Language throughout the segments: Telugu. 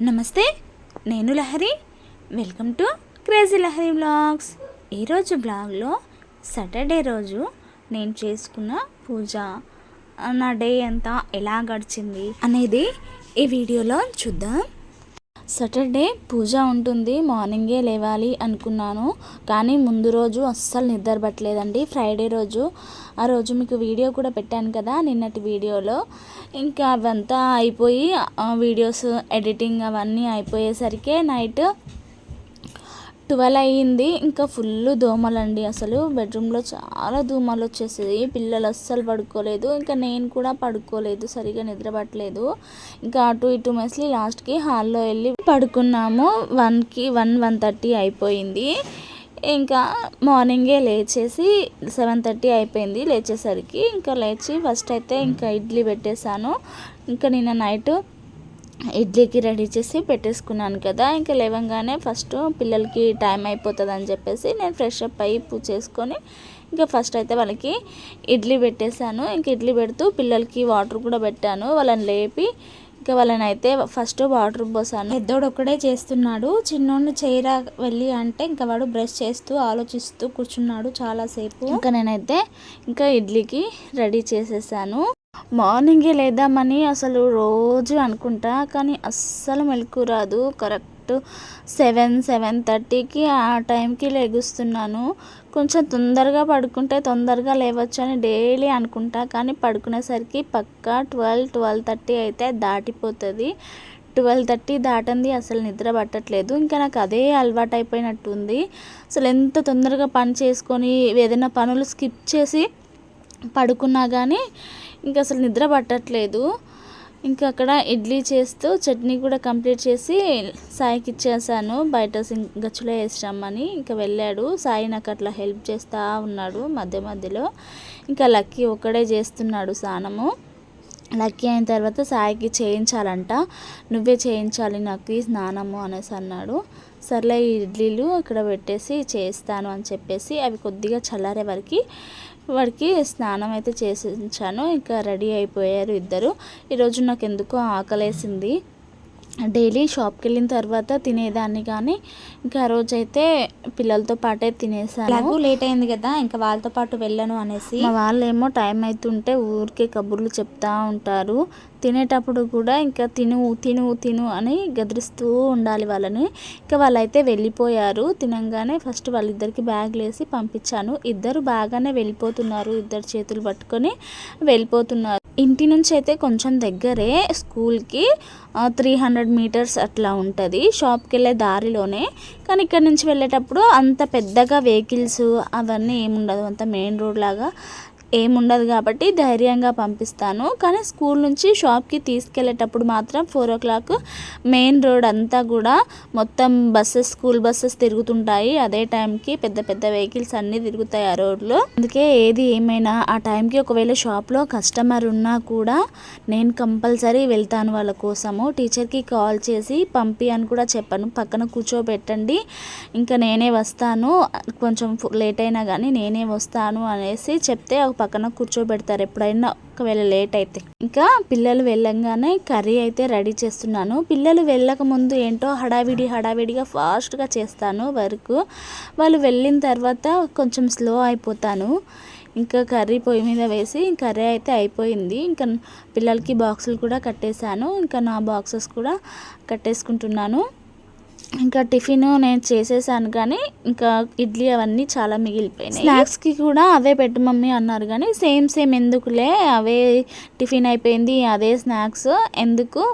నమస్తే, నేను Lahari. Welcome to crazy Lahari vlogs. ఈరోజు బ్లాగ్లో సాటర్డే రోజు నేను చేసుకున్న పూజ, నా డే అంతా ఎలా గడిచింది అనేది ఈ వీడియోలో చూద్దాం. సాటర్డే పూజ ఉంటుంది, మార్నింగే లేవాలి అనుకున్నాను, కానీ ముందు రోజు అస్సలు నిద్ర పట్టలేదండి. ఫ్రైడే రోజు, ఆ రోజు మీకు వీడియో కూడా పెట్టాను కదా నిన్నటి వీడియోలో. ఇంకా అవంతా అయిపోయి వీడియోస్ ఎడిటింగ్ అవన్నీ అయిపోయేసరికి నైట్ 12 అయ్యింది. ఇంకా ఫుల్ దోమలండి, అసలు బెడ్రూమ్లో చాలా దోమలు వచ్చేసాయి. పిల్లలు అస్సలు పడుకోలేదు, ఇంకా నేను కూడా పడుకోలేదు, సరిగా నిద్ర పట్టలేదు. ఇంకా అటు ఇటు మెస్లీ లాస్ట్కి హాల్లో వెళ్ళి పడుకున్నాము. 1:30 అయిపోయింది. ఇంకా మార్నింగే లేచేసి 7:30 అయిపోయింది లేచేసరికి. ఇంకా లేచి ఫస్ట్ అయితే ఇంకా ఇడ్లీ పెట్టేశాను. ఇంకా నిన్న నైట్ ఇడ్లీకి రెడీ చేసి పెట్టేసుకున్నాను కదా. ఇంకా లేవగానే ఫస్ట్ పిల్లలకి టైం అయిపోతుంది అని చెప్పేసి నేను ఫ్రెష్ అప్ అయ్యి పూజ చేసుకొని ఇంకా ఫస్ట్ అయితే వాళ్ళకి ఇడ్లీ పెట్టేశాను. ఇంకా ఇడ్లీ పెడుతూ పిల్లలకి వాటర్ కూడా పెట్టాను. వాళ్ళని లేపి ఇంకా వాళ్ళని అయితే ఫస్ట్ వాటర్ పోసాను. పెద్దోడు ఒక్కడే చేస్తున్నాడు, చిన్నోడిని చేయరా వెళ్ళి అంటే ఇంకా వాడు బ్రష్ చేస్తూ ఆలోచిస్తూ కూర్చున్నాడు చాలాసేపు. ఇంకా నేనైతే ఇంకా ఇడ్లీకి రెడీ చేసేసాను. మార్నింగే లేద్దామని అసలు రోజు అనుకుంటా, కానీ అస్సలు మెలకు రాదు. కరెక్ట్ 7:30కి ఆ టైంకి లెగుస్తున్నాను. కొంచెం తొందరగా పడుకుంటే తొందరగా లేవచ్చు అని డైలీ అనుకుంటా, కానీ పడుకునేసరికి పక్కా 12:30 అయితే దాటిపోతుంది. 12:30 దాటింది, అసలు నిద్ర పట్టట్లేదు. ఇంకా నాకు అదే అలవాటు అయిపోయినట్టుంది. అసలు ఎంత తొందరగా పని చేసుకొని ఏదైనా పనులు స్కిప్ చేసి పడుకున్నా కానీ ఇంకా అసలు నిద్ర పట్టట్లేదు. ఇంకా అక్కడ ఇడ్లీ చేస్తూ చట్నీ కూడా కంప్లీట్ చేసి సాయికి ఇచ్చేసాను. బయట గచ్చులో వేసిరమ్మని ఇంకా వెళ్ళాడు. సాయి నాకు అట్లా హెల్ప్ చేస్తూ ఉన్నాడు మధ్య మధ్యలో. ఇంకా లక్కీ ఒక్కడే చేస్తున్నాడు స్నానము. లక్కీ అయిన తర్వాత సాయికి చేయించాలంట, నువ్వే చేయించాలి నాకు ఈ స్నానము అనేసి అన్నాడు. సర్లే ఇడ్లీలు ఇక్కడ పెట్టేసి చేస్తాను అని చెప్పేసి అవి కొద్దిగా చల్లారే వరకు వాడికి స్నానం అయితే చేసించాను. ఇంకా రెడీ అయిపోయారు ఇద్దరు. ఈరోజు నాకు ఎందుకో ఆకలేసింది. డైలీ షాప్కి వెళ్ళిన తర్వాత తినేదాన్ని, కానీ ఇంకా ఆ రోజైతే పిల్లలతో పాటే తినేసాను. లేట్ అయింది కదా, ఇంకా వాళ్ళతో పాటు వెళ్ళను అనేసి మా వాళ్ళేమో టైం అవుతుంటే ఊరికే కబుర్లు చెప్తా ఉంటారు. తినేటప్పుడు కూడా ఇంకా తిను తిను తిను అని గదిరిస్తూ ఉండాలి వాళ్ళని. ఇంకా వాళ్ళైతే వెళ్ళిపోయారు. తినంగానే ఫస్ట్ వాళ్ళిద్దరికి బ్యాగ్లు వేసి పంపించాను. ఇద్దరు బాగానే వెళ్ళిపోతున్నారు, ఇద్దరు చేతులు పట్టుకొని వెళ్ళిపోతున్నారు. ఇంటి నుంచి అయితే కొంచెం దగ్గరే, స్కూల్కి 300 మీటర్స్ అట్లా ఉంటుంది, షాప్కి వెళ్ళే దారిలోనే. కానీ ఇక్కడ నుంచి వెళ్ళేటప్పుడు అంత పెద్దగా వెహికల్స్ అవన్నీ ఏముండదు, అంత మెయిన్ రోడ్ లాగా ఏముండదు కాబట్టి ధైర్యంగా పంపిస్తాను. కానీ స్కూల్ నుంచి షాప్కి తీసుకెళ్ళేటప్పుడు మాత్రం 4 o'clock మెయిన్ రోడ్ అంతా కూడా మొత్తం బస్సెస్, స్కూల్ బస్సెస్ తిరుగుతుంటాయి. అదే టైంకి పెద్ద పెద్ద వెహికల్స్ అన్నీ తిరుగుతాయి ఆ రోడ్లో. అందుకే ఏది ఏమైనా ఆ టైంకి ఒకవేళ షాప్లో కస్టమర్ ఉన్నా కూడా నేను కంపల్సరీ వెళ్తాను వాళ్ళ కోసము. టీచర్కి కాల్ చేసి పంపి అని కూడా చెప్పాను, పక్కన కూర్చోబెట్టండి, ఇంకా నేనే వస్తాను, కొంచెం లేట్ అయినా కానీ నేనే వస్తాను అనేసి చెప్తే పక్కన కూర్చోబెడతారు ఎప్పుడైనా ఒకవేళ లేట్ అయితే. ఇంకా పిల్లలు వెళ్ళంగానే కర్రీ అయితే రెడీ చేస్తున్నాను. పిల్లలు వెళ్ళక ముందు ఏంటో హడావిడిగా ఫాస్ట్గా చేస్తాను వర్క్. వాళ్ళు వెళ్ళిన తర్వాత కొంచెం స్లో అయిపోతాను. ఇంకా కర్రీ పొయ్యి మీద వేసి కర్రీ అయితే అయిపోయింది. ఇంకా పిల్లలకి బాక్సులు కూడా కట్టేశాను, ఇంకా నా బాక్సెస్ కూడా కట్టేసుకుంటున్నాను. ఇంకా టిఫిన్ నేను చేసేసాను, కానీ ఇంకా ఇడ్లీ అవన్నీ చాలా మిగిలిపోయినాయి. స్నాక్స్కి కూడా అవే పెట్టు మమ్మీ అన్నారు, కానీ సేమ్ ఎందుకులే, అవే టిఫిన్ అయిపోయింది, అదే స్నాక్స్ ఎందుకు,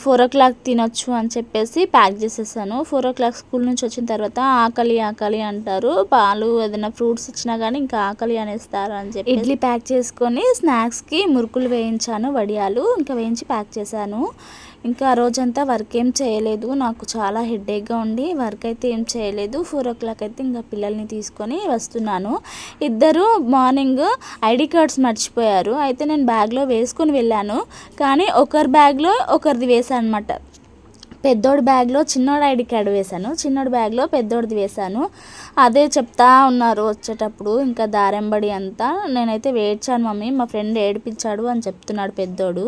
4 o'clock తినొచ్చు అని చెప్పేసి ప్యాక్ చేసేసాను. 4 o'clock స్కూల్ నుంచి వచ్చిన తర్వాత ఆకలి అంటారు, పాలు ఏదైనా ఫ్రూట్స్ ఇచ్చినా కానీ ఇంకా ఆకలి అనేస్తారు అని చెప్పి ఇడ్లీ ప్యాక్ చేసుకొని స్నాక్స్కి మురుకులు వేయించాను, వడియాలు ఇంకా వేయించి ప్యాక్ చేశాను. ఇంకా ఆ రోజంతా వర్క్ ఏం చేయలేదు, నాకు చాలా హెడేక్గా ఉండి వర్క్ అయితే ఏం చేయలేదు. 4 o'clock అయితే ఇంకా పిల్లల్ని తీసుకొని వస్తున్నాను. ఇద్దరు మార్నింగ్ ఐడి కార్డ్స్ మర్చిపోయారు, అయితే నేను బ్యాగ్లో వేసుకొని వెళ్ళాను, కానీ ఒకరి బ్యాగ్లో ఒకరిది వేసాను అనమాట. పెద్దోడి బ్యాగ్లో చిన్నోడు ఐడి కార్డు వేశాను, చిన్నోడి బ్యాగ్లో పెద్దోడిది వేశాను. అదే చెప్తా ఉన్నారు వచ్చేటప్పుడు, ఇంకా దారెంబడి అంతా. నేనైతే వేడ్చాను మమ్మీ, మా ఫ్రెండ్ ఏడిపించాడు అని చెప్తున్నాడు పెద్దోడు.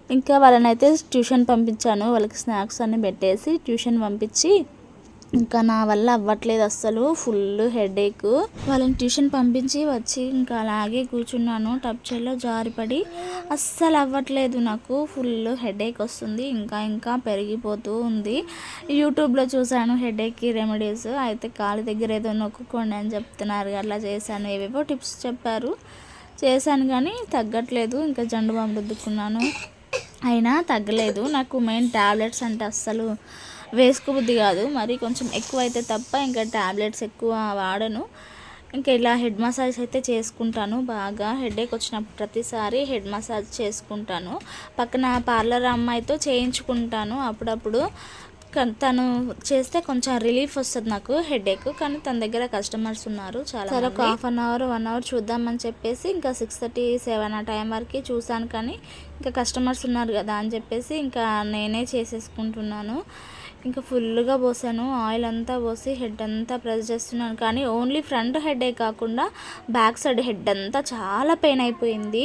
ఇంకా వాళ్ళనైతే ట్యూషన్ పంపించాను. వాళ్ళకి స్నాక్స్ అన్నీ పెట్టేసి ట్యూషన్ పంపించి ఇంకా నా వల్ల అవ్వట్లేదు అస్సలు, ఫుల్ హెడేక్. వాళ్ళని ట్యూషన్ పంపించి వచ్చి ఇంకా అలాగే కూర్చున్నాను. టబ్ చైర్లో జారిపడి అస్సలు అవ్వట్లేదు, నాకు ఫుల్ హెడేక్ వస్తుంది, ఇంకా పెరిగిపోతూ ఉంది. యూట్యూబ్లో చూశాను హెడేక్కి రెమెడీస్, అయితే కాలు దగ్గర ఏదో నొక్కుకోండి అని చెప్తున్నారు, అట్లా చేశాను. ఏవేవో టిప్స్ చెప్పారు, చేశాను కానీ తగ్గట్లేదు. ఇంకా జండు బాంబు రుద్దుకున్నాను, అయినా తగ్గలేదు. నాకు మెయిన్ ట్యాబ్లెట్స్ అంటే అస్సలు వేసుకోబుద్ధి కాదు, మరి కొంచెం ఎక్కువ అయితే తప్ప ఇంకా ట్యాబ్లెట్స్ ఎక్కువ వాడను. ఇంకా ఇలా హెడ్ మసాజ్ అయితే చేసుకుంటాను. బాగా హెడేక్ వచ్చినప్పుడు ప్రతిసారి హెడ్ మసాజ్ చేసుకుంటాను. పక్కన పార్లర్ అమ్మాయితో చేయించుకుంటాను అప్పుడప్పుడు. తను చేస్తే కొంచెం రిలీఫ్ వస్తుంది నాకు హెడేక్, కానీ తన దగ్గర కస్టమర్స్ ఉన్నారు చాలా. సరే ఒక హాఫ్ అన్ అవర్ 1 అవర్ చూద్దామని చెప్పేసి ఇంకా 6:30, 7 ఆ టైం వరకు చూసాను, కానీ ఇంకా కస్టమర్స్ ఉన్నారు కదా అని చెప్పేసి ఇంకా నేనే చేసేసుకుంటున్నాను. ఇంకా ఫుల్గా పోసాను, ఆయిల్ అంతా పోసి హెడ్ అంతా ప్రెస్ చేస్తున్నాను. కానీ ఓన్లీ ఫ్రంట్ హెడే కాకుండా బ్యాక్ సైడ్ హెడ్ అంతా చాలా పెయిన్ అయిపోయింది.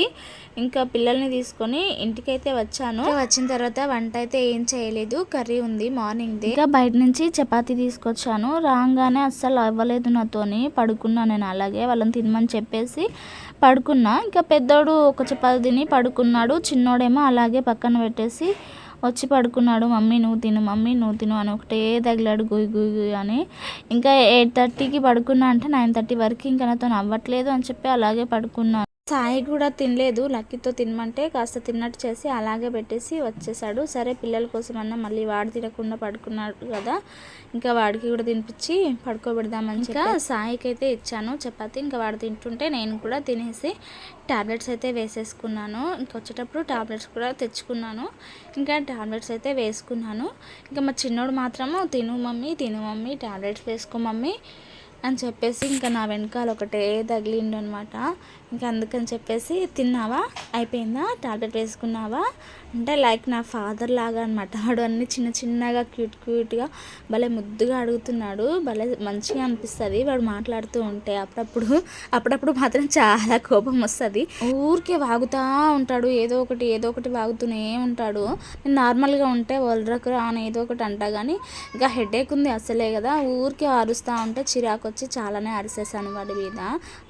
ఇంకా పిల్లల్ని తీసుకొని ఇంటికైతే వచ్చాను. వచ్చిన తర్వాత వంట అయితే ఏం చేయలేదు, కర్రీ ఉంది మార్నింగ్ది. ఇంకా బయట నుంచి చపాతీ తీసుకొచ్చాను, రాగానే అస్సలు అవ్వలేదు నాతోని, పడుకున్నాను నేను అలాగే. వాళ్ళని తినమని చెప్పేసి పడుకున్నా. ఇంకా పెద్దోడు ఒక చపాతీ తిని పడుకున్నాడు, చిన్నోడేమో అలాగే పక్కన పెట్టేసి వచ్చి పడుకున్నాడు. మమ్మీ నువ్వు తిను, మమ్మీ నువ్వు తిను అని ఒకటే తగిలాడు గుయ్ గుయ్ గుయ్ అని. ఇంకా 8:30కి పడుకున్నా అంటే 9:30 వరకు ఇంకా నాతో అవ్వట్లేదు అని చెప్పి అలాగే పడుకున్నాను. సాయి కూడా తినలేదు, లక్కీతో తినమంటే కాస్త తిన్నట్టు చేసి అలాగే పెట్టేసి వచ్చేసాడు. సరే పిల్లల కోసం అన్న మళ్ళీ వాడు తినకుండా పడుకున్నాడు కదా, ఇంకా వాడికి కూడా తినిపించి పడుకోబెడదామని ఇంకా సాయికి అయితే ఇచ్చాను చపాతి. ఇంకా వాడు తింటుంటే నేను కూడా తినేసి ట్యాబ్లెట్స్ అయితే వేసేసుకున్నాను. ఇంకా వచ్చేటప్పుడు ట్యాబ్లెట్స్ కూడా తెచ్చుకున్నాను, ఇంకా ట్యాబ్లెట్స్ అయితే వేసుకున్నాను. ఇంకా మా చిన్నోడు మాత్రము తిను మమ్మీ ట్యాబ్లెట్స్ వేసుకో మమ్మీ అని చెప్పేసి ఇంకా నా వెనకాల ఒకటే తగిలిండు అనమాట. ఇంకా అందుకని చెప్పేసి తిన్నావా, అయిపోయిందా, టాబ్లెట్ వేసుకున్నావా అంటే లైక్ నా ఫాదర్ లాగా అనమాట. వాడు అన్ని చిన్నగా క్యూట్గా భలే ముద్దుగా అడుగుతున్నాడు, భలే మంచిగా అనిపిస్తుంది వాడు మాట్లాడుతూ ఉంటే. అప్పుడప్పుడు మాత్రం చాలా కోపం వస్తుంది, ఊరికే వాగుతూ ఉంటాడు, ఏదో ఒకటి వాగుతూనే ఉంటాడు. నేను నార్మల్గా ఉంటే వల్రకు అని ఏదో ఒకటి అంటా, కానీ ఇంకా హెడేక్ ఉంది అసలే కదా, ఊరికే అరుస్తూ ఉంటే చిరాకు వచ్చి చాలానే అరిసేసాను వాడి మీద.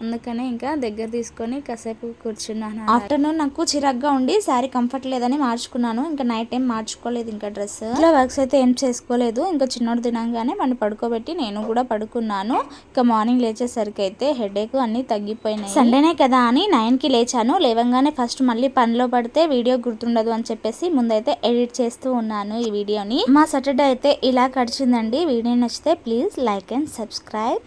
అందుకనే ఇంకా దగ్గర తీసుకొని కాసేపు కూర్చున్నాను. ఆఫ్టర్నూన్ నాకు చిరాగ్గా ఉండి శారీ కంఫర్ట్ లేదని మార్చుకున్నాను. ఇంకా నైట్ టైం మార్చుకోలేదు, ఇంకా డ్రెస్ ఇలా వర్క్స్ అయితే ఏం చేసుకోలేదు. ఇంకా చిన్నోడు తినగానే వాడిని పడుకోబెట్టి నేను కూడా పడుకున్నాను. ఇంకా మార్నింగ్ లేచేసరికి అయితే హెడేక్ అన్ని తగ్గిపోయినాయి. సండేనే కదా అని 9కి లేచాను. లేవంగానే ఫస్ట్ మళ్ళీ పనిలో పడితే వీడియో గుర్తుండదు అని చెప్పేసి ముందైతే ఎడిట్ చేస్తూ ఉన్నాను ఈ వీడియోని. మా సాటర్డే అయితే ఇలా గడిచిందండి. వీడియో నచ్చితే ప్లీజ్ లైక్ అండ్ సబ్స్క్రైబ్.